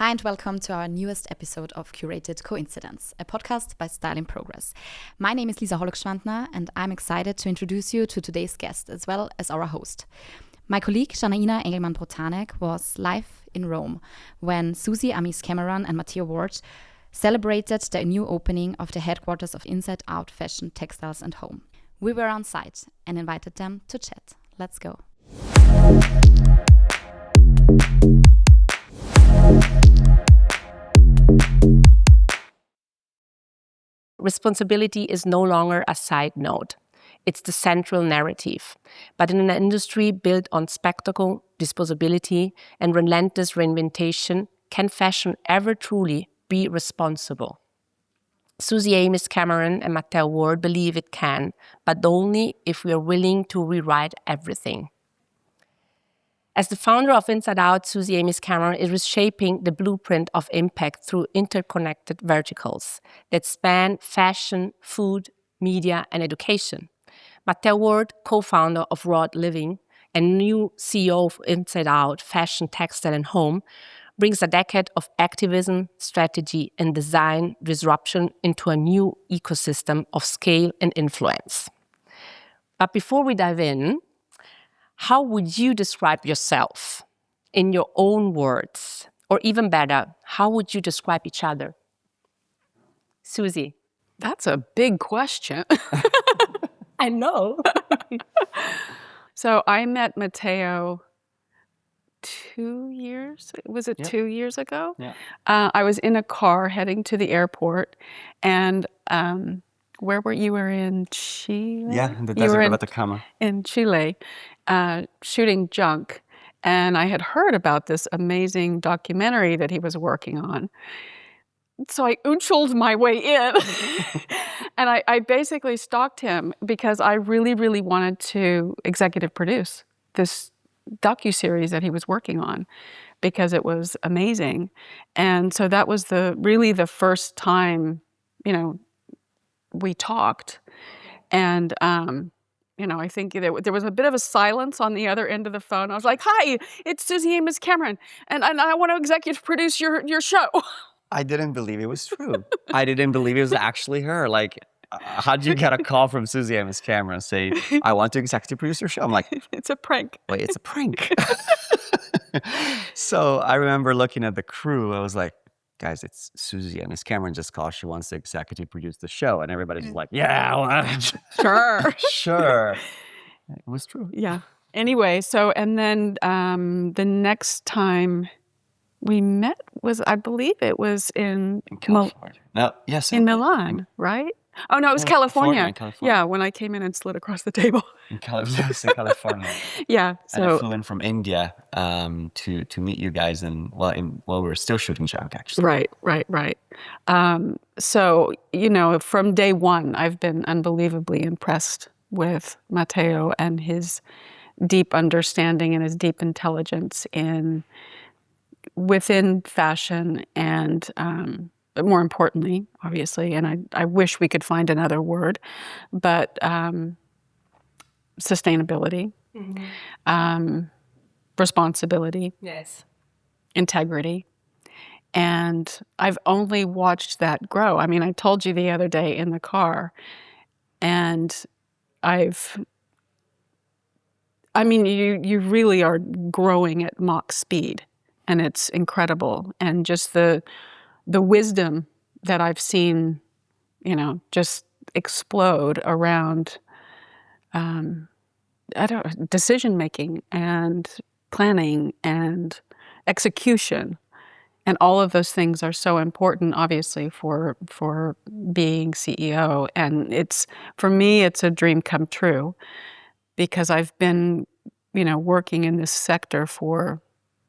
Hi and welcome to our newest episode of Curated Coincidence, a podcast by Style in Progress. My name is Lisa Holleschwandner and I'm excited to introduce you to today's guest as well as our host. My colleague Janaina Engelmann-Brothánek was live in Rome when Suzy Amis Cameron and Matteo Ward celebrated the new opening of the headquarters of Inside Out Fashion, Textiles and Home. We were on site and invited them to chat. Let's go. Responsibility is no longer a side note. It's the central narrative. But in an industry built on spectacle, disposability, and relentless reinventation, can fashion ever truly be responsible? Suzy Amis Cameron and Matteo Ward believe it can, but only if we are willing to rewrite everything. As the founder of Inside Out, Suzy Amis Cameron is reshaping the blueprint of impact through interconnected verticals that span fashion, food, media, and education. Matteo Ward, co-founder of Raw Living and new CEO of Inside Out Fashion, Textile and Home, brings a decade of activism, strategy, and design disruption into a new ecosystem of scale and influence. But before we dive in, how would you describe yourself in your own words? Or even better, how would you describe each other? Suzy. That's a big question. I know. So I met Matteo 2 years, was it 2 years ago? Yeah. I was in a car heading to the airport and where were you? Were in Chile? Yeah, in the desert of Atacama. In Chile, shooting junk. And I had heard about this amazing documentary that he was working on. So I oochled my way in. And I basically stalked him because I really, really wanted to executive produce this docuseries that he was working on because it was amazing. And so that was really the first time, we talked. And, I think there was a bit of a silence on the other end of the phone. I was like, hi, it's Suzy Amis Cameron, and I want to executive produce your show. I didn't believe it was true. I didn't believe it was actually her. Like, how'd you get a call from Suzy Amis Cameron and say, I want to executive produce your show? I'm like, it's a prank. Wait, it's a prank. So I remember looking at the crew. I was like, guys, it's Suzy Amis Cameron just called. She wants to executive produce the show. And everybody's like, yeah, Sure. Sure. It was true. Yeah. Anyway, and then the next time we met I believe it was in California. In Milan, right? Oh, no, it was California. California. Yeah, when I came in and slid across the table. In California. Yeah. So and I flew in from India to meet you guys, and we were still shooting junk, actually. Right. So, from day one, I've been unbelievably impressed with Matteo and his deep understanding and his deep intelligence within fashion and but more importantly, obviously, and I wish we could find another word, but sustainability, responsibility, Yes, integrity. And I've only watched that grow. I mean, I told you the other day in the car, and you really are growing at Mach speed, and it's incredible. And just the wisdom that I've seen, just explode around decision making and planning and execution. And all of those things are so important, obviously, for being CEO. And for me, it's a dream come true because I've been, working in this sector for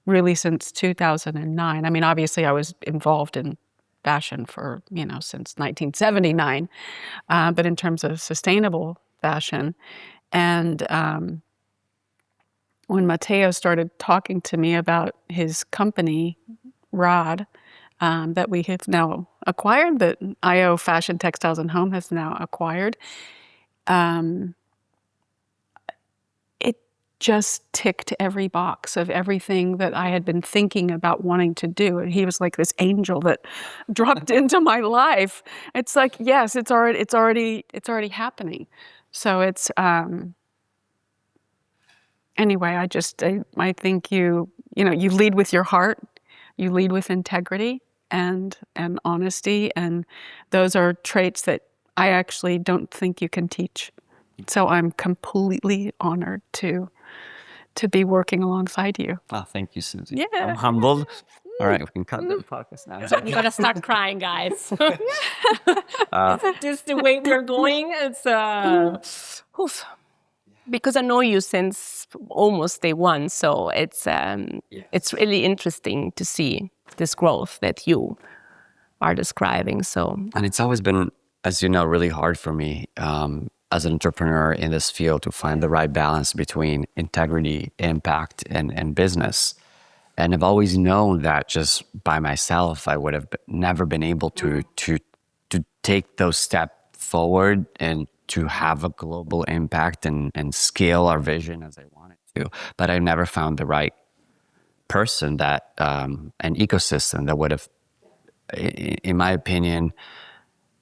really since 2009. I mean, obviously, I was involved in fashion for, since 1979, but in terms of sustainable fashion. And when Matteo started talking to me about his company, Rod, that we have now acquired, that IO Fashion, Textiles and Home has now acquired, it just ticked every box of everything that I had been thinking about wanting to do. And he was like this angel that dropped into my life. It's like, yes, it's already happening. So it's anyway, I think you lead with your heart, you lead with integrity and honesty, and those are traits that I actually don't think you can teach. So I'm completely honored to be working alongside you. Oh, thank you, Suzy. Yeah. I'm humbled. All right, we can cut the podcast now. You gotta start crying, guys. Isn't this the way we're going? It's oof. Because I know you since almost day one, so it's really interesting to see this growth that you are describing. So, and it's always been, as you know, really hard for me as an entrepreneur in this field to find the right balance between integrity, impact, and business. And I've always known that just by myself, I would have never been able to take those steps forward and to have a global impact and scale our vision as I wanted to. But I never found the right person that an ecosystem that would have, in my opinion,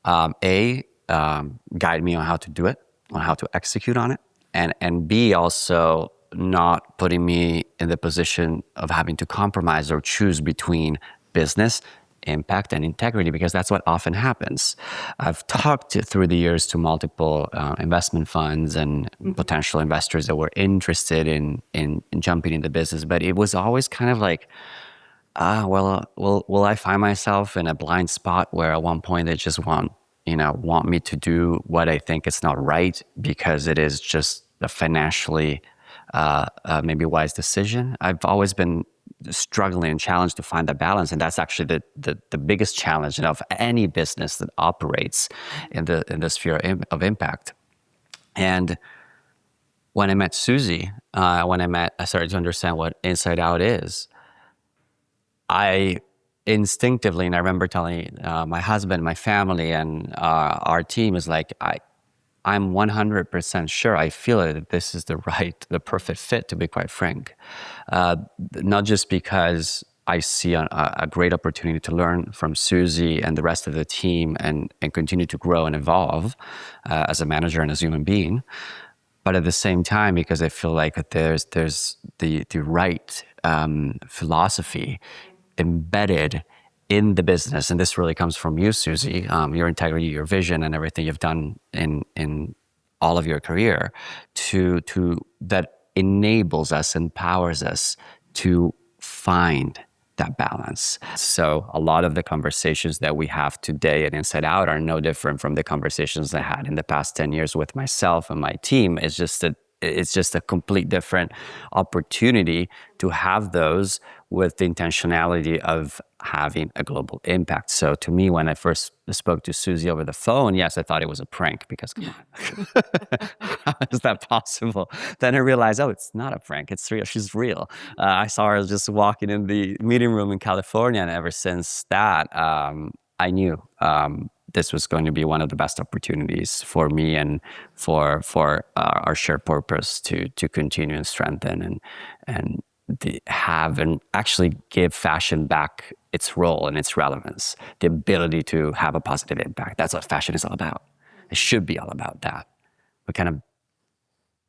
guide me on how to do it, on how to execute on it, and B, also not putting me in the position of having to compromise or choose between business, impact, and integrity, because that's what often happens. I've talked through the years to multiple investment funds and potential investors that were interested in jumping into business, but it was always kind of like, will I find myself in a blind spot where at one point they just want me to do what I think is not right because it is just a financially maybe wise decision. I've always been struggling and challenged to find that balance, and that's actually the biggest challenge of any business that operates in the sphere of impact. And when I met Suzy, I started to understand what Inside Out is. I instinctively, and I remember telling my husband, my family, and our team is like, I'm 100% sure, I feel it, that this is the perfect fit, to be quite frank. Not just because I see a great opportunity to learn from Suzy and the rest of the team and continue to grow and evolve as a manager and as a human being, but at the same time, because I feel like there's the right philosophy embedded in the business, and this really comes from you, Suzy, your integrity, your vision, and everything you've done in all of your career, to that enables us, empowers us to find that balance. So a lot of the conversations that we have today at Inside Out are no different from the conversations I had in the past 10 years with myself and my team. It's just a complete different opportunity to have those with the intentionality of having a global impact. So to me, when I first spoke to Suzy over the phone, yes, I thought it was a prank because come on, how is that possible? Then I realized, it's not a prank, it's real, she's real. I saw her just walking in the meeting room in California, and ever since that, I knew this was going to be one of the best opportunities for me and for our shared purpose to continue and strengthen and have and actually give fashion back its role and its relevance, the ability to have a positive impact. That's what fashion is all about. It should be all about that. We kind of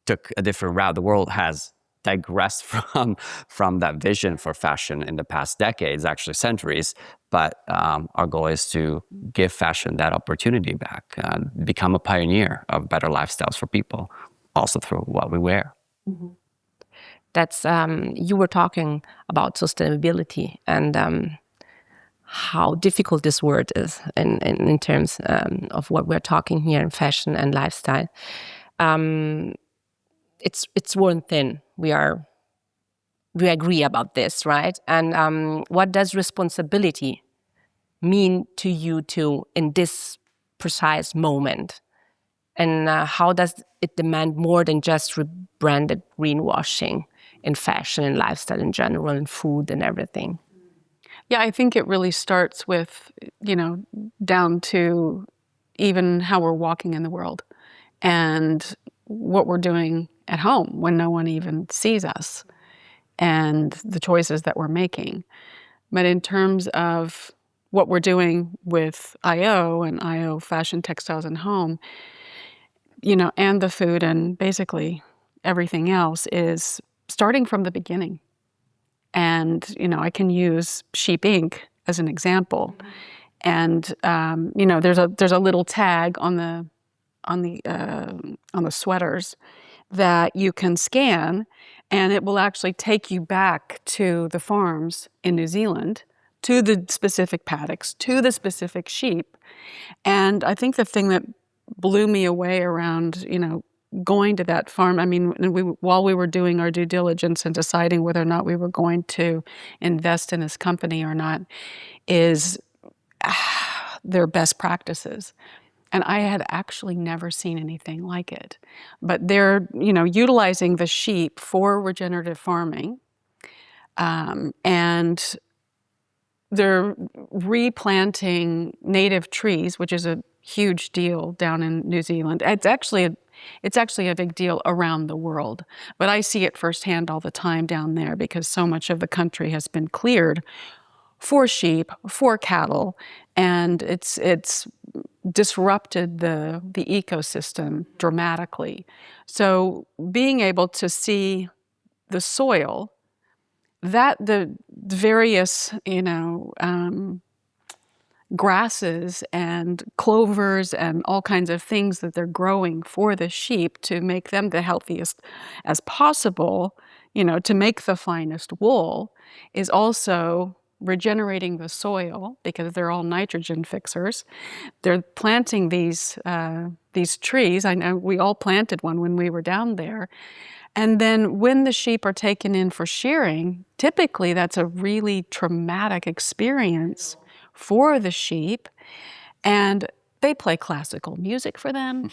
took a different route. The world has digressed from that vision for fashion in the past decades, actually centuries, but our goal is to give fashion that opportunity back, become a pioneer of better lifestyles for people, also through what we wear. Mm-hmm. That's you were talking about sustainability and how difficult this word is in terms of what we're talking here in fashion and lifestyle. It's worn thin. We agree about this, right? And what does responsibility mean to you two in this precise moment? And how does it demand more than just rebranded greenwashing in fashion and lifestyle in general and food and everything? Yeah, I think it really starts with, down to even how we're walking in the world and what we're doing at home when no one even sees us and the choices that we're making. But in terms of what we're doing with IO and IO Fashion, Textiles, and Home, and the food and basically everything else is starting from the beginning. And, I can use sheep ink as an example. And, there's a little tag on the sweaters that you can scan, and it will actually take you back to the farms in New Zealand, to the specific paddocks, to the specific sheep. And I think the thing that blew me away around, going to that farm, while we were doing our due diligence and deciding whether or not we were going to invest in this company or not, is their best practices. And I had actually never seen anything like it. But they're, utilizing the sheep for regenerative farming. And they're replanting native trees, which is a huge deal down in New Zealand. It's actually a big deal around the world. But I see it firsthand all the time down there because so much of the country has been cleared for sheep, for cattle, and it's disrupted the ecosystem dramatically. So being able to see the soil, that the various, grasses and clovers and all kinds of things that they're growing for the sheep to make them the healthiest as possible, to make the finest wool, is also regenerating the soil because they're all nitrogen fixers. They're planting these trees. I know we all planted one when we were down there. And then when the sheep are taken in for shearing, typically that's a really traumatic experience for the sheep. And they play classical music for them.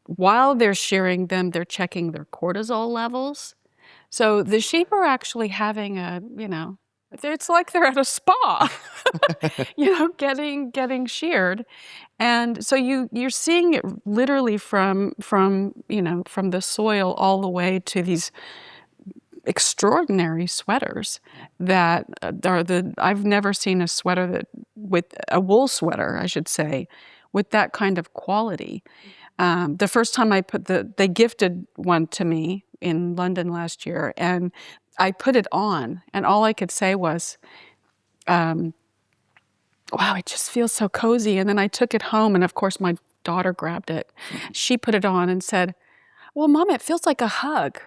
While they're shearing them, they're checking their cortisol levels. So the sheep are actually having it's like they're at a spa, getting sheared. And so you're seeing it literally from the soil all the way to these extraordinary sweaters that I've never seen a sweater with a wool sweater, I should say, with that kind of quality. The first time they gifted one to me in London last year, and I put it on, and all I could say was, wow, it just feels so cozy. And then I took it home, and of course my daughter grabbed it. She put it on and said, well, Mom, it feels like a hug.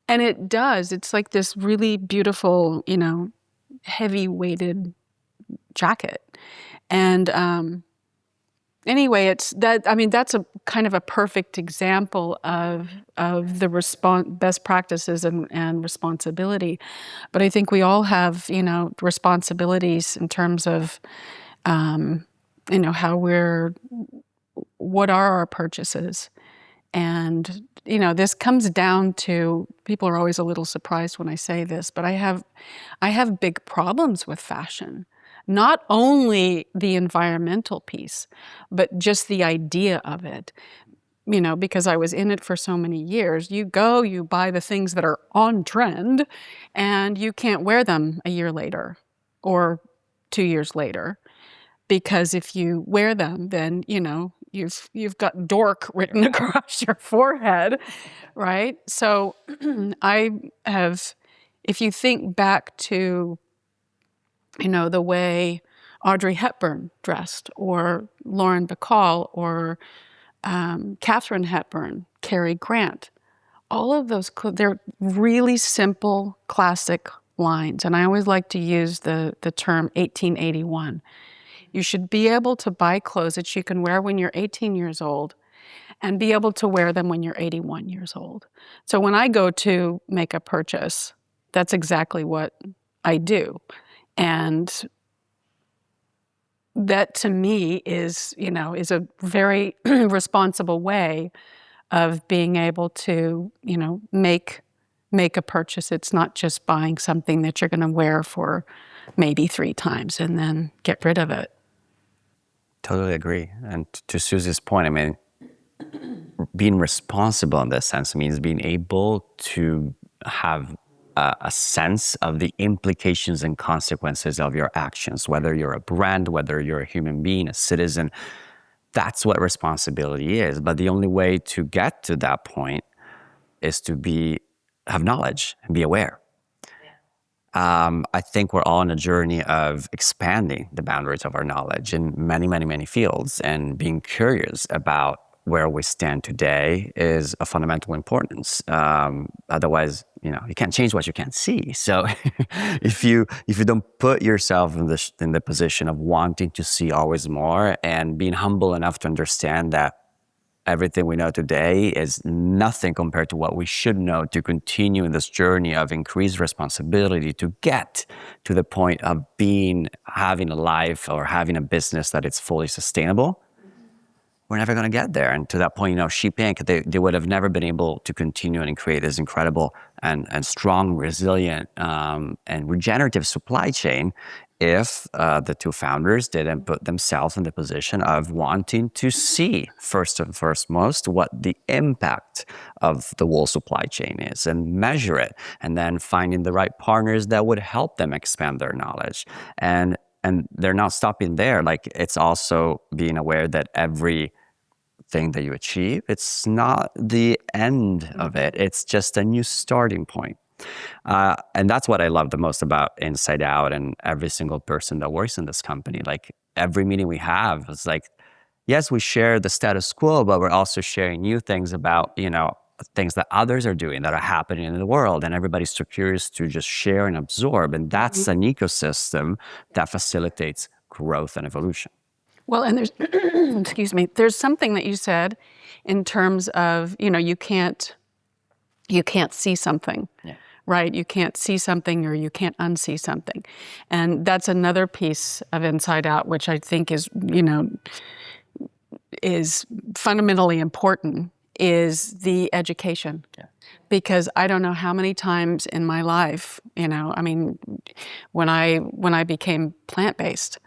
And it does. It's like this really beautiful, heavy-weighted jacket. And anyway, that's a kind of a perfect example of the best practices and responsibility. But I think we all have, responsibilities in terms of, what are our purchases? And, this comes down to, people are always a little surprised when I say this, but I have big problems with fashion. Not only the environmental piece, but just the idea of it. Because I was in it for so many years. You buy the things that are on trend, and you can't wear them a year later or 2 years later. Because if you wear them, then, you've got dork written across your forehead, right? So if you think back to, the way Audrey Hepburn dressed, or Lauren Bacall, or Katharine Hepburn, Cary Grant, all of those, they're really simple, classic lines. And I always like to use the term 1881. You should be able to buy clothes that you can wear when you're 18 years old and be able to wear them when you're 81 years old. So when I go to make a purchase, that's exactly what I do. And that to me is a very responsible way of being able to, make a purchase. It's not just buying something that you're going to wear for maybe 3 times and then get rid of it. Totally agree. And to Suzy's point, being responsible in this sense means being able to have a sense of the implications and consequences of your actions, whether you're a brand, whether you're a human being, a citizen. That's what responsibility is. But the only way to get to that point is to have knowledge and be aware. I think we're all on a journey of expanding the boundaries of our knowledge in many, many, many fields, and being curious about where we stand today is of fundamental importance. Otherwise, you can't change what you can't see. So if you don't put yourself in the position of wanting to see always more and being humble enough to understand that everything we know today is nothing compared to what we should know to continue in this journey of increased responsibility to get to the point of having a life or having a business that is fully sustainable, we're never going to get there. And to that point, Sheep Inc., they would have never been able to continue and create this incredible and strong, resilient, and regenerative supply chain if the two founders didn't put themselves in the position of wanting to see, first and foremost, what the impact of the whole supply chain is and measure it, and then finding the right partners that would help them expand their knowledge. And they're not stopping there. Like, it's also being aware that every thing that you achieve, it's not the end of it. It's just a new starting point. And that's what I love the most about Inside Out and every single person that works in this company. Like, every meeting we have is like, yes, we share the status quo, but we're also sharing new things about, things that others are doing that are happening in the world. And everybody's so curious to just share and absorb. And that's an ecosystem that facilitates growth and evolution. Well, and there's, excuse me, there's something that you said in terms of, you can't see something, right? You can't see something, or you can't unsee something. And that's another piece of Inside Out, which I think is fundamentally important, is the education. Yeah. Because I don't know how many times in my life, when I became plant-based,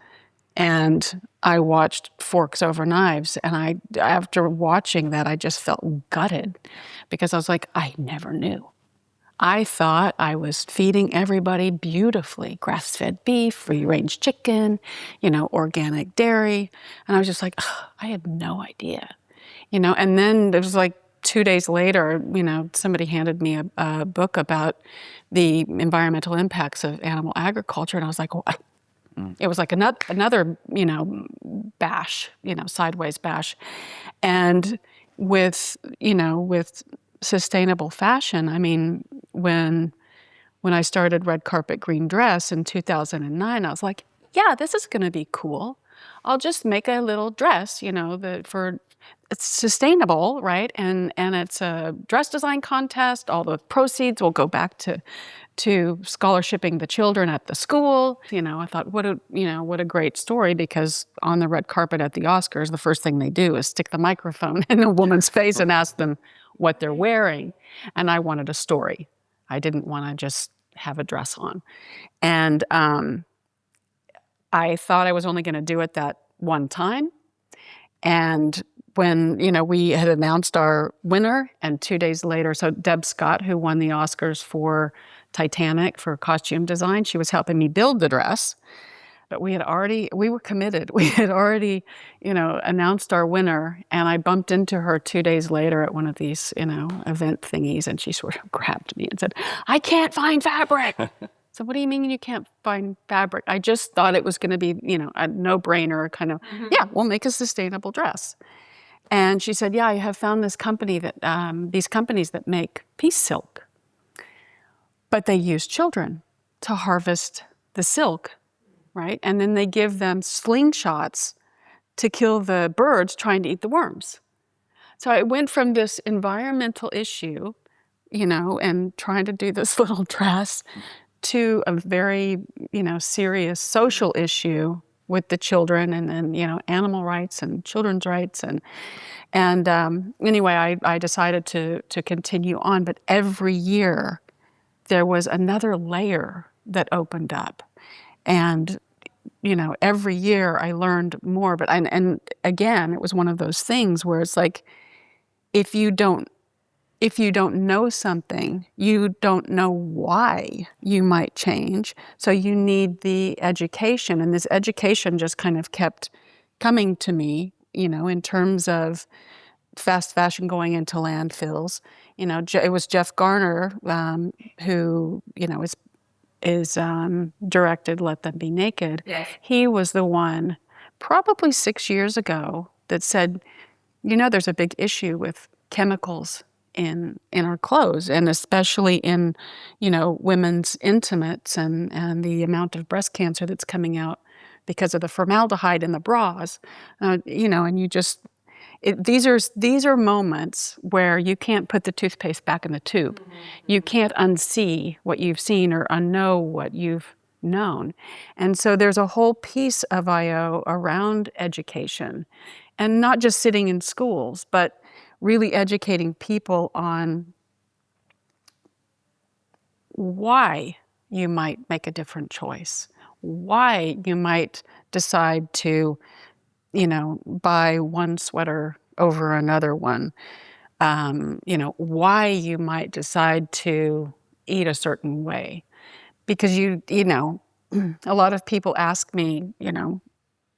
and I watched Forks Over Knives, and after watching that, I just felt gutted, because I was like, I never knew. I thought I was feeding everybody beautifully, grass-fed beef, free-range chicken, organic dairy, and I was just like, I had no idea, And then it was like 2 days later, somebody handed me a book about the environmental impacts of animal agriculture, and I was like, well, it was like another, bash, sideways bash. And with sustainable fashion, when I started Red Carpet Green Dress in 2009, I was like, yeah, this is going to be cool. I'll just make a little dress, it's sustainable, right? And it's a dress design contest. All the proceeds will go back to scholarshiping the children at the school. I thought, what a great story, because on the red carpet at the Oscars, the first thing they do is stick the microphone in a woman's face and ask them what they're wearing. And I wanted a story. I didn't want to just have a dress on. And I thought I was only going to do it that one time. And when, we had announced our winner, and 2 days later, so Deb Scott, who won the Oscars for Titanic for costume design, she was helping me build the dress. But we were committed. We had already, announced our winner, and I bumped into her 2 days later at one of these, event thingies, and she sort of grabbed me and said, I can't find fabric. So what do you mean you can't find fabric? I just thought it was going to be, a no-brainer kind of, yeah, we'll make a sustainable dress. And she said, yeah, I have found this company these companies that make peace silk, but they use children to harvest the silk, right? And then they give them slingshots to kill the birds trying to eat the worms. So I went from this environmental issue, and trying to do this little dress, to a very, serious social issue with the children, and then, animal rights and children's rights. And anyway, I decided to continue on. But every year there was another layer that opened up. And, every year I learned more. But and again, it was one of those things where it's like, if you don't know something, you don't know why you might change. So you need the education. And this education just kind of kept coming to me, in terms of fast fashion going into landfills. It was Jeff Garner who, is directed Let Them Be Naked. Yes. He was the one probably 6 years ago that said, there's a big issue with chemicals in our clothes, and especially in, women's intimates and the amount of breast cancer that's coming out because of the formaldehyde in the bras. And you just, these are moments where you can't put the toothpaste back in the tube. Mm-hmm. You can't unsee what you've seen or unknow what you've known. And so there's a whole piece of IO around education, and not just sitting in schools, but really educating people on why you might make a different choice, why you might decide to, buy one sweater over another one, why you might decide to eat a certain way. Because a lot of people ask me,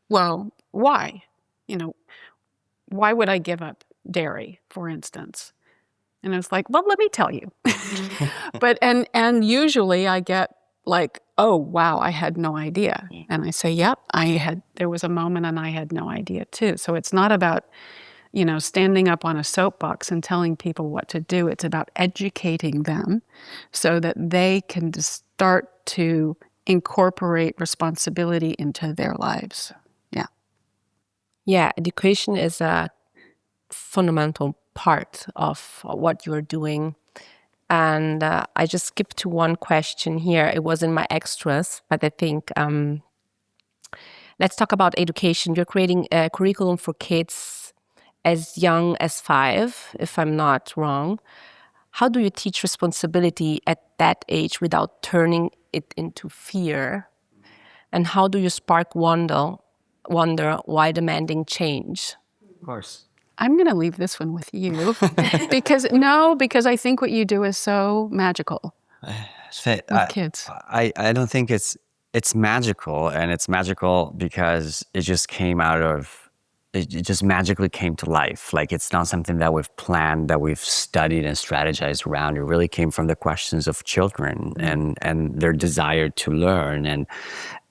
well, why? Why would I give up dairy, for instance? And it's like, well, let me tell you. But and usually I get like, oh wow, I had no idea. And I say, yep, there was a moment and I had no idea too. So it's not about, standing up on a soapbox and telling people what to do. It's about educating them so that they can start to incorporate responsibility into their lives. Yeah. Yeah, education is a fundamental part of what you're doing. And I just skipped to one question here. It was in my extras, but I think let's talk about education. You're creating a curriculum for kids as young as 5, if I'm not wrong. How do you teach responsibility at that age without turning it into fear? And how do you spark wonder while demanding change? Of course. I'm going to leave this one with you because I think what you do is so magical with kids. I don't think it's magical, and it's magical because it just just magically came to life. Like, it's not something that we've planned, that we've studied and strategized around. It really came from the questions of children and their desire to learn,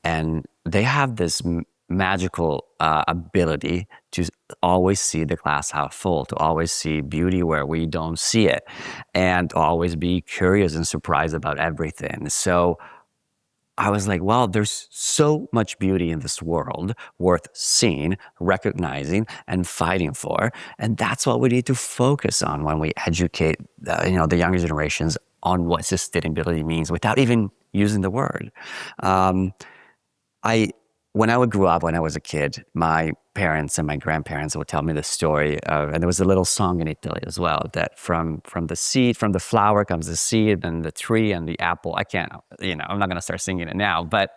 and they have this magical ability to always see the glass half full, to always see beauty where we don't see it, and always be curious and surprised about everything. So I was like, well, there's so much beauty in this world worth seeing, recognizing, and fighting for. And that's what we need to focus on when we educate the younger generations on what sustainability means without even using the word. When I grew up, when I was a kid, my parents and my grandparents would tell me the story of, and there was a little song in Italy as well, that from the flower comes the seed, and the tree and the apple. I can't, I'm not going to start singing it now, but.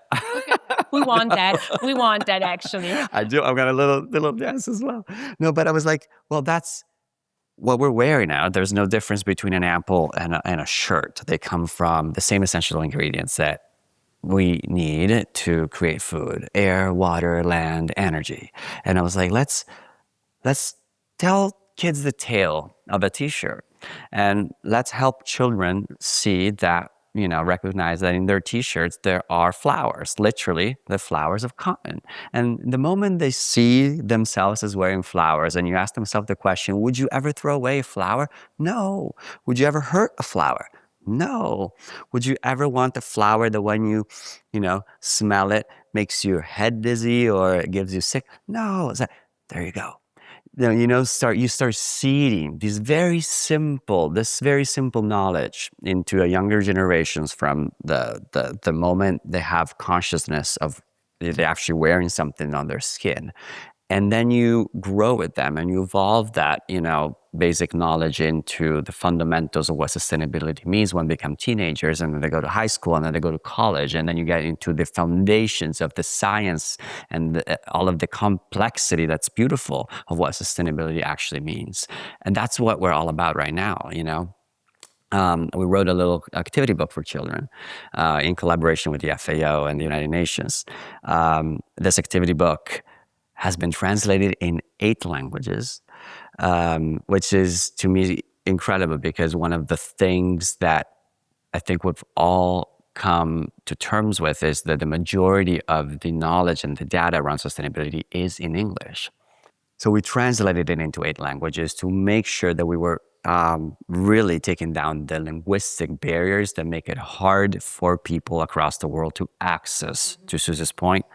We want that. We want that, actually. I do. I've got a little dance as well. No, but I was like, well, that's what we're wearing now. There's no difference between an apple and a shirt. They come from the same essential ingredients that we need to create food: air, water, land, energy. And I was like, let's tell kids the tale of a t-shirt, and let's help children see that, recognize that in their t-shirts there are flowers, literally the flowers of cotton. And the moment they see themselves as wearing flowers, and you ask themselves the question, would you ever throw away a flower? No. Would you ever hurt a flower? No. Would you ever want the flower that when you smell it makes your head dizzy or it gives you sick? No. There you go. You start seeding this very simple knowledge into a younger generations from the moment they have consciousness of they're actually wearing something on their skin. And then you grow with them and you evolve that, basic knowledge into the fundamentals of what sustainability means when they become teenagers, and then they go to high school, and then they go to college, and then you get into the foundations of the science and all of the complexity that's beautiful of what sustainability actually means. And that's what we're all about right now, We wrote a little activity book for children in collaboration with the FAO and the United Nations. This activity book has been translated in 8 languages, which is, to me, incredible, because one of the things that I think we've all come to terms with is that the majority of the knowledge and the data around sustainability is in English. So we translated it into 8 languages to make sure that we were really taking down the linguistic barriers that make it hard for people across the world to access, to Suzy's point,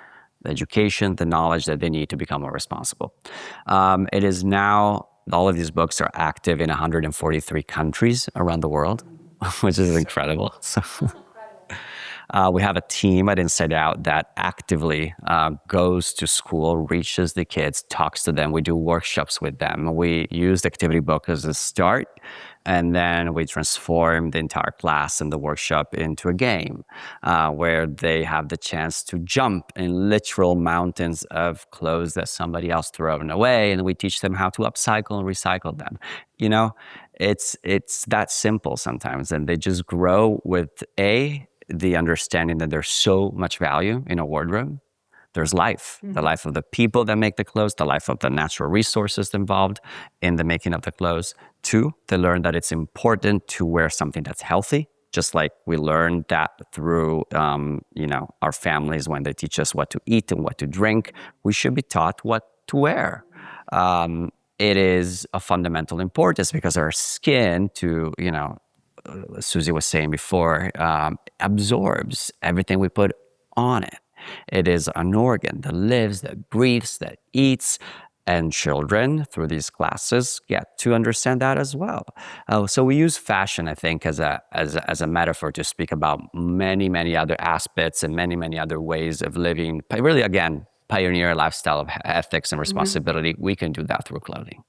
the education, the knowledge that they need to become more responsible. It is now, all of these books are active in 143 countries around the world, which is incredible. So, we have a team at Inside Out that actively goes to school, reaches the kids, talks to them. We do workshops with them. We use the activity book as a start, and then we transform the entire class and the workshop into a game where they have the chance to jump in literal mountains of clothes that somebody else thrown away, and we teach them how to upcycle and recycle them. It's that simple sometimes, and they just grow with the understanding that there's so much value in a wardrobe. There's life, the life of the people that make the clothes, the life of the natural resources involved in the making of the clothes. 2, they learn that it's important to wear something that's healthy, just like we learned that through, our families when they teach us what to eat and what to drink. We should be taught what to wear. It is of fundamental importance because our skin, Suzy was saying before, absorbs everything we put on it. It is an organ that lives, that breathes, that eats, and children, through these classes, get to understand that as well. So we use fashion, I think, as a metaphor to speak about many, many other aspects and many, many other ways of living. Really, again, pioneer a lifestyle of ethics and responsibility. We can do that through clothing.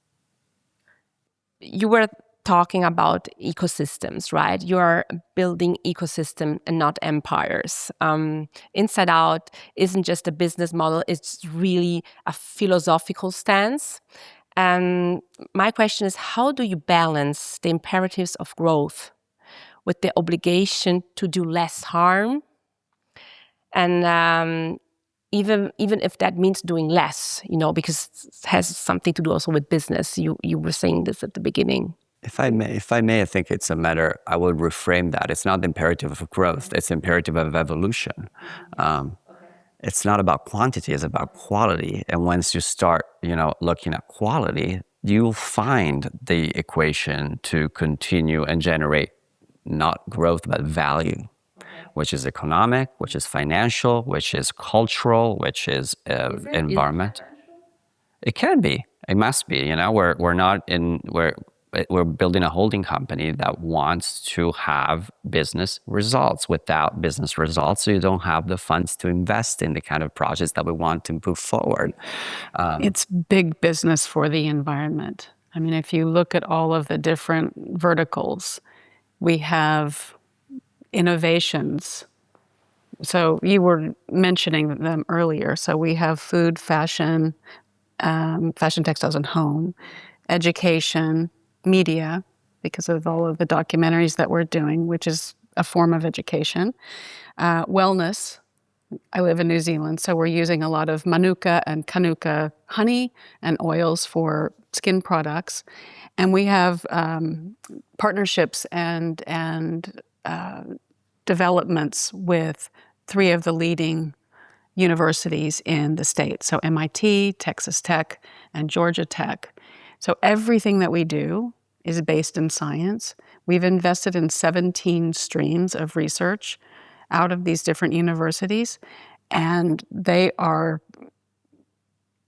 You were talking about ecosystems, right? You are building ecosystem and not empires. Inside Out isn't just a business model, it's really a philosophical stance. And my question is, how do you balance the imperatives of growth with the obligation to do less harm? And even if that means doing less, because it has something to do also with business. You were saying this at the beginning. If I may, I think it's a matter, I would reframe that. It's not the imperative of growth, it's the imperative of evolution. It's not about quantity, it's about quality. And once you start, looking at quality, you'll find the equation to continue and generate not growth, but value, which is economic, which is financial, which is cultural, which is environment. It can be. It must be. We're building a holding company that wants to have business results. Without business results, you don't have the funds to invest in the kind of projects that we want to move forward. It's big business for the environment. I mean, if you look at all of the different verticals, we have innovations. So you were mentioning them earlier. So we have food, fashion, textiles, and home, education, media, because of all of the documentaries that we're doing, which is a form of education. Wellness. I live in New Zealand, so we're using a lot of manuka and kanuka honey and oils for skin products. And we have partnerships and developments with 3 of the leading universities in the state. So MIT, Texas Tech, and Georgia Tech. So everything that we do is based in science. We've invested in 17 streams of research out of these different universities, and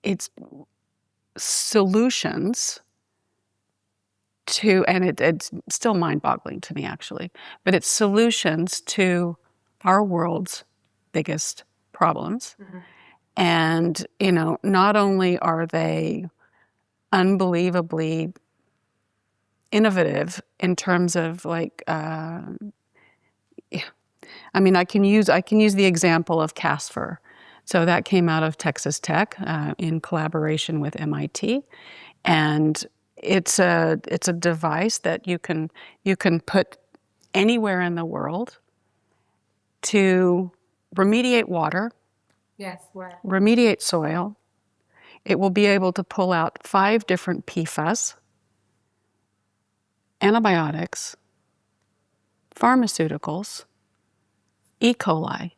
it's solutions to, and it's still mind-boggling to me actually, but it's solutions to our world's biggest problems. And, not only are they unbelievably innovative in terms of I can use the example of Casper. So that came out of Texas Tech in collaboration with MIT, and it's a device that you can put anywhere in the world to remediate water, remediate soil. It will be able to pull out 5 different PFAS, antibiotics, pharmaceuticals, E. coli.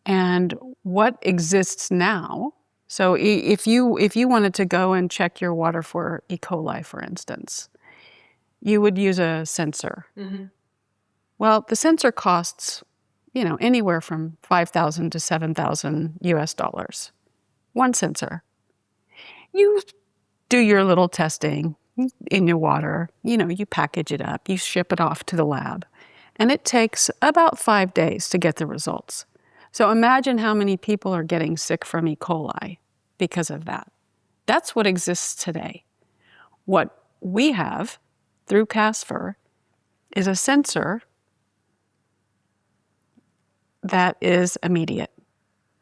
And what exists now, so if you wanted to go and check your water for E. coli, for instance, you would use a sensor. Mm-hmm. Well, the sensor costs, anywhere from $5,000 to $7,000 US. One sensor. You do your little testing in your water, you package it up, you ship it off to the lab, and it takes about 5 days to get the results. So imagine how many people are getting sick from E. coli because of that. That's what exists today. What we have through Casper is a sensor that is immediate.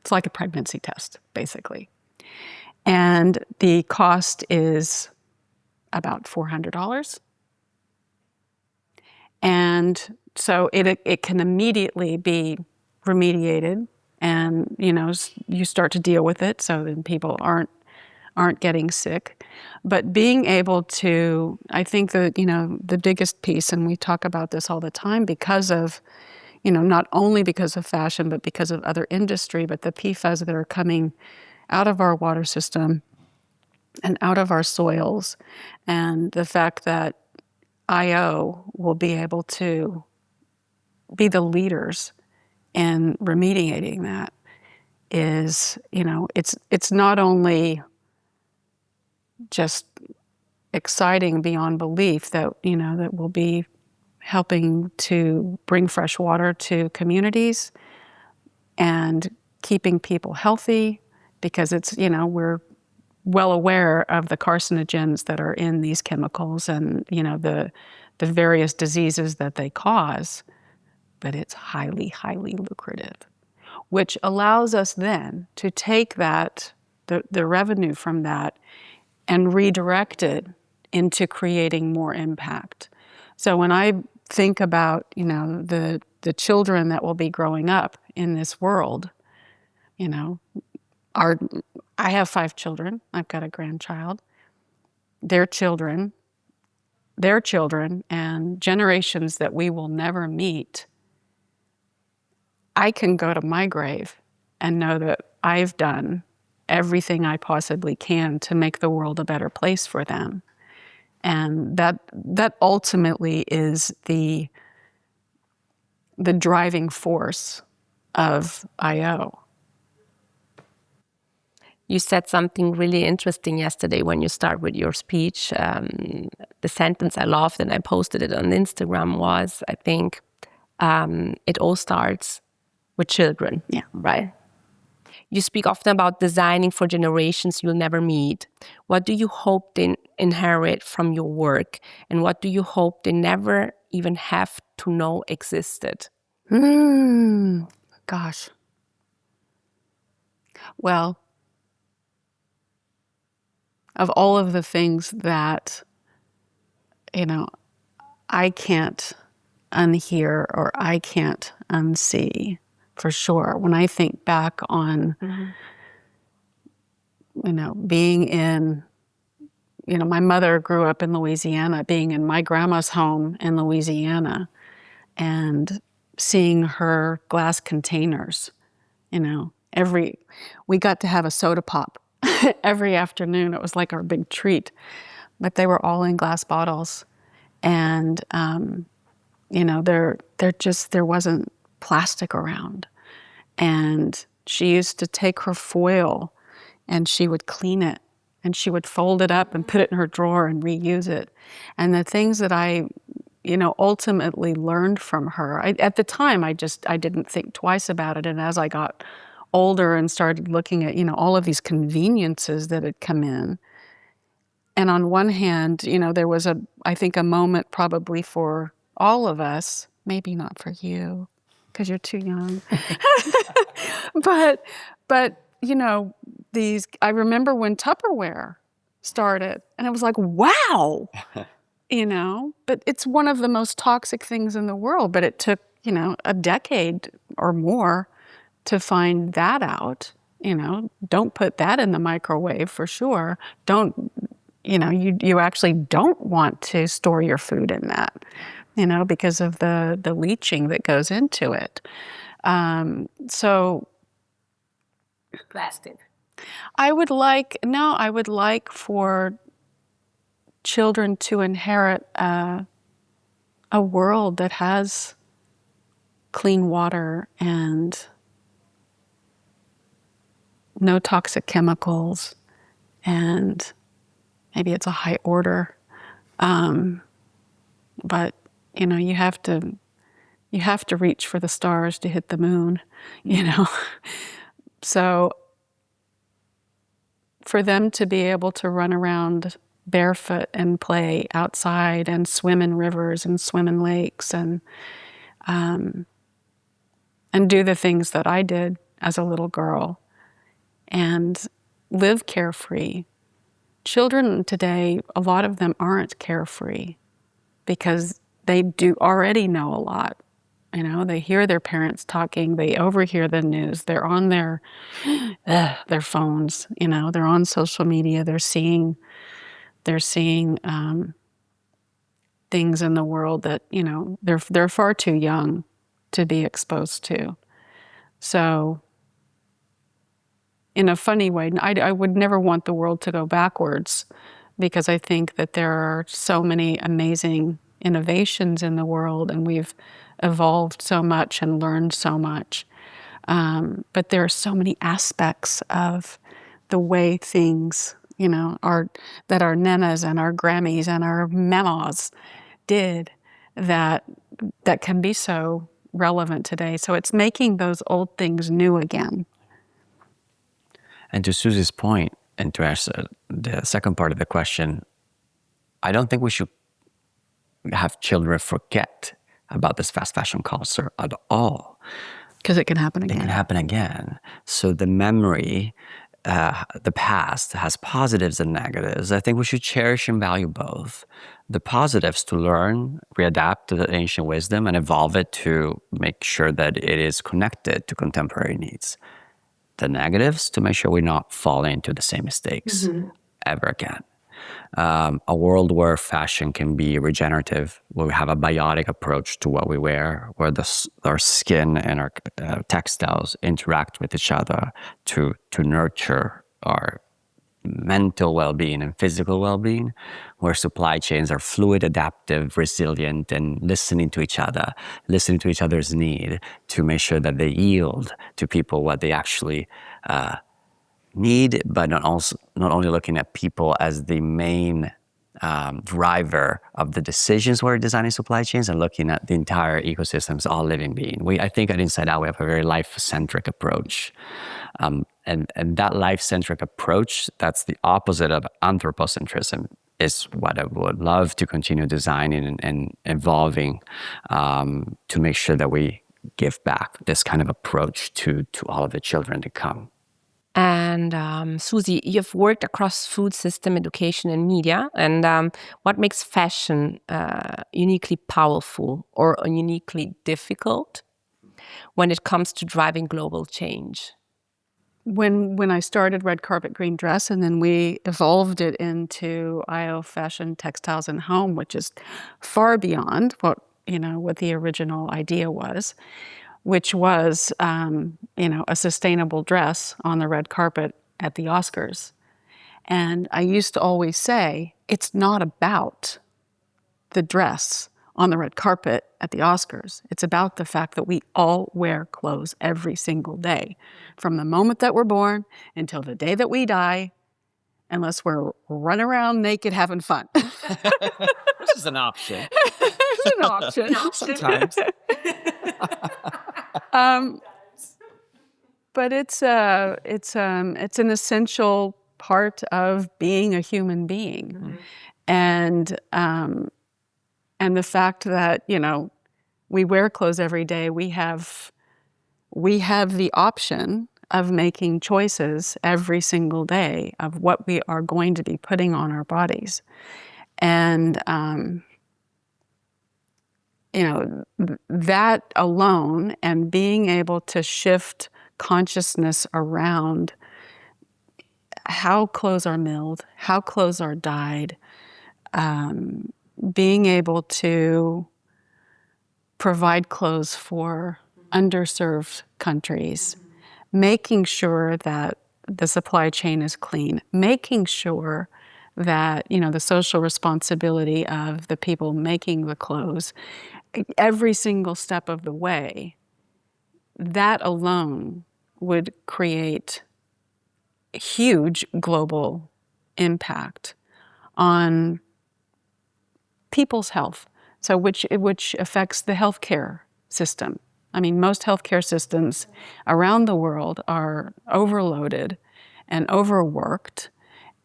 It's like a pregnancy test, basically. And the cost is about $400. And so it can immediately be remediated, and you start to deal with it, so then people aren't getting sick. But being able to, I think the biggest piece, and we talk about this all the time because of, not only because of fashion, but because of other industry, but the PFAS that are coming out of our water system and out of our soils, and the fact that IO will be able to be the leaders in remediating that is, it's not only just exciting beyond belief that, that we'll be helping to bring fresh water to communities and keeping people healthy, because it's, we're well aware of the carcinogens that are in these chemicals and, the various diseases that they cause, but it's highly, highly lucrative, which allows us then to take that, the revenue from that, and redirect it into creating more impact. So when I think about, the children that will be growing up in this world, I have 5 children. I've got a grandchild. Their children, and generations that we will never meet, I can go to my grave and know that I've done everything I possibly can to make the world a better place for them. And that ultimately is the driving force of IO. You said something really interesting yesterday when you start with your speech. The sentence I loved, and I posted it on Instagram, was, I think, it all starts with children. Yeah. Right? You speak often about designing for generations you'll never meet. What do you hope they inherit from your work? And what do you hope they never even have to know existed? Gosh. Well, of all of the things that, I can't unhear or I can't unsee, for sure. When I think back on, being in, my mother grew up in Louisiana, being in my grandma's home in Louisiana and seeing her glass containers, we got to have a soda pop every afternoon. It was like our big treat, but they were all in glass bottles. And, there wasn't plastic around. And she used to take her foil and she would clean it and she would fold it up and put it in her drawer and reuse it. And the things that I, ultimately learned from her, at the time, I didn't think twice about it. And as I got older and started looking at, all of these conveniences that had come in. And on one hand, there was I think a moment probably for all of us, maybe not for you, because you're too young. But I remember when Tupperware started, and I was like, wow, but it's one of the most toxic things in the world. But it took, a decade or more to find that out. Don't put that in the microwave for sure. Don't, you actually don't want to store your food in that, because of the leaching that goes into it. So plastic. I would like for children to inherit a world that has clean water and no toxic chemicals, and maybe it's a high order, but you have to reach for the stars to hit the moon, So for them to be able to run around barefoot and play outside and swim in rivers and swim in lakes and do the things that I did as a little girl and live carefree. Children today, a lot of them aren't carefree because they do already know a lot. They hear their parents talking, they overhear the news, they're on their phones, they're on social media, they're seeing things in the world that, they're far too young to be exposed to. So in a funny way, I would never want the world to go backwards, because I think that there are so many amazing innovations in the world, and we've evolved so much and learned so much. But there are so many aspects of the way things, that our nenas and our Grammys and our mamas did that can be so relevant today. So it's making those old things new again. And to Suzy's point, and to answer the second part of the question, I don't think we should have children forget about this fast fashion culture at all. Because it can happen again. It can happen again. So the memory, the past has positives and negatives. I think we should cherish and value both. The positives to learn, readapt to the ancient wisdom and evolve it to make sure that it is connected to contemporary needs. The negatives to make sure we're not falling into the same mistakes ever again. A world where fashion can be regenerative, where we have a biotic approach to what we wear, where our skin and our textiles interact with each other to nurture our mental well-being and physical well-being, where supply chains are fluid, adaptive, resilient, and listening to each other, listening to each other's need to make sure that they yield to people what they actually need, but not only looking at people as the main driver of the decisions we're designing supply chains, and looking at the entire ecosystem as all living being. I think at Inside Out we have a very life-centric approach. And that life-centric approach, that's the opposite of anthropocentrism, is what I would love to continue designing and evolving to make sure that we give back this kind of approach to all of the children to come. And Suzy, you've worked across food system, education, and media. And what makes fashion uniquely powerful or uniquely difficult when it comes to driving global change? When I started Red Carpet Green Dress, and then we evolved it into IO Fashion, Textiles and Home, which is far beyond what the original idea was, which was, a sustainable dress on the red carpet at the Oscars. And I used to always say, it's not about the dress on the red carpet at the Oscars. It's about the fact that we all wear clothes every single day, from the moment that we're born until the day that we die, unless we're running around naked having fun. Which is an option. It's an option. Sometimes. But it's an essential part of being a human being, and the fact that we wear clothes every day, we have the option of making choices every single day of what we are going to be putting on our bodies, and that alone, and being able to shift consciousness around how clothes are milled, how clothes are dyed, being able to provide clothes for underserved countries, making sure that the supply chain is clean, making sure that the social responsibility of the people making the clothes, every single step of the way, that alone would create huge global impact on people's health. So which affects the healthcare system. I mean, most healthcare systems around the world are overloaded and overworked,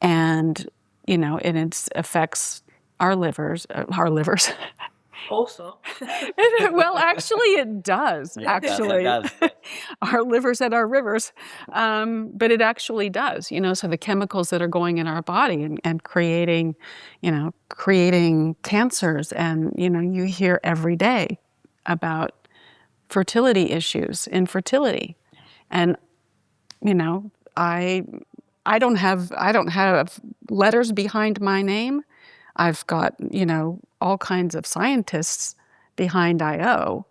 and it affects our livers. Also. Well, actually, it does. Actually, it does. Our livers and our rivers, but it actually does. So the chemicals that are going in our body and creating cancers, and you hear every day about fertility issues, infertility, and I don't have letters behind my name. I've got, all kinds of scientists behind IO,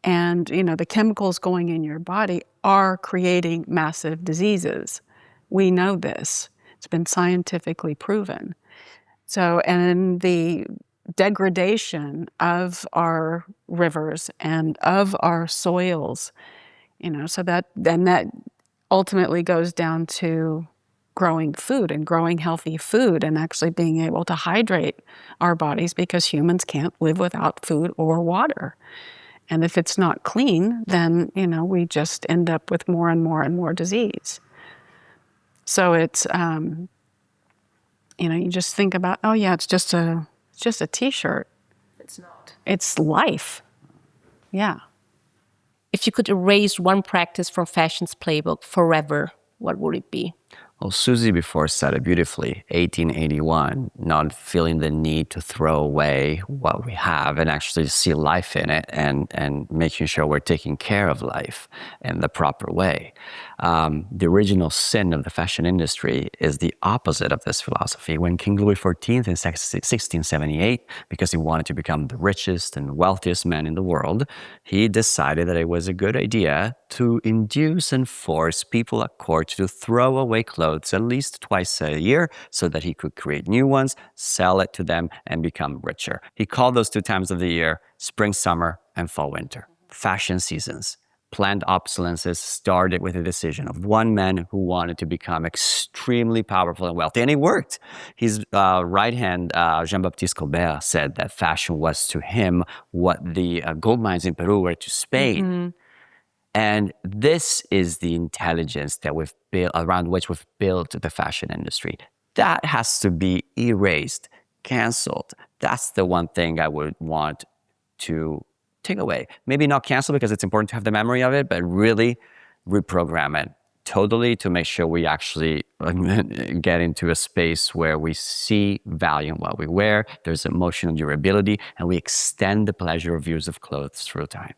and, the chemicals going in your body are creating massive diseases. We know this. It's been scientifically proven. So, and the degradation of our rivers and of our soils, so that ultimately goes down to growing food and growing healthy food and actually being able to hydrate our bodies, because humans can't live without food or water. And if it's not clean, then, we just end up with more and more and more disease. So it's, you just think about, oh yeah, it's just a t-shirt. It's not. It's life. Yeah. If you could erase one practice from fashion's playbook forever, what would it be? Well, Suzy before said it beautifully, 1881, not feeling the need to throw away what we have and actually see life in it, and making sure we're taking care of life in the proper way. The original sin of the fashion industry is the opposite of this philosophy. When King Louis XIV in 1678, because he wanted to become the richest and wealthiest man in the world, he decided that it was a good idea to induce and force people at court to throw away clothes at least twice a year so that he could create new ones, sell it to them, and become richer. He called those 2 times of the year spring, summer, and fall, winter. Fashion seasons. Planned obsolescences started with a decision of one man who wanted to become extremely powerful and wealthy, and it worked. His right hand, Jean-Baptiste Colbert, said that fashion was to him what the gold mines in Peru were to Spain. Mm-hmm. And this is the intelligence that we've built, around which we've built the fashion industry. That has to be erased, canceled. That's the one thing I would want to take away. Maybe not cancel, because it's important to have the memory of it, but really reprogram it totally to make sure we actually get into a space where we see value in what we wear, there's emotional durability, and we extend the pleasure of use of clothes through time.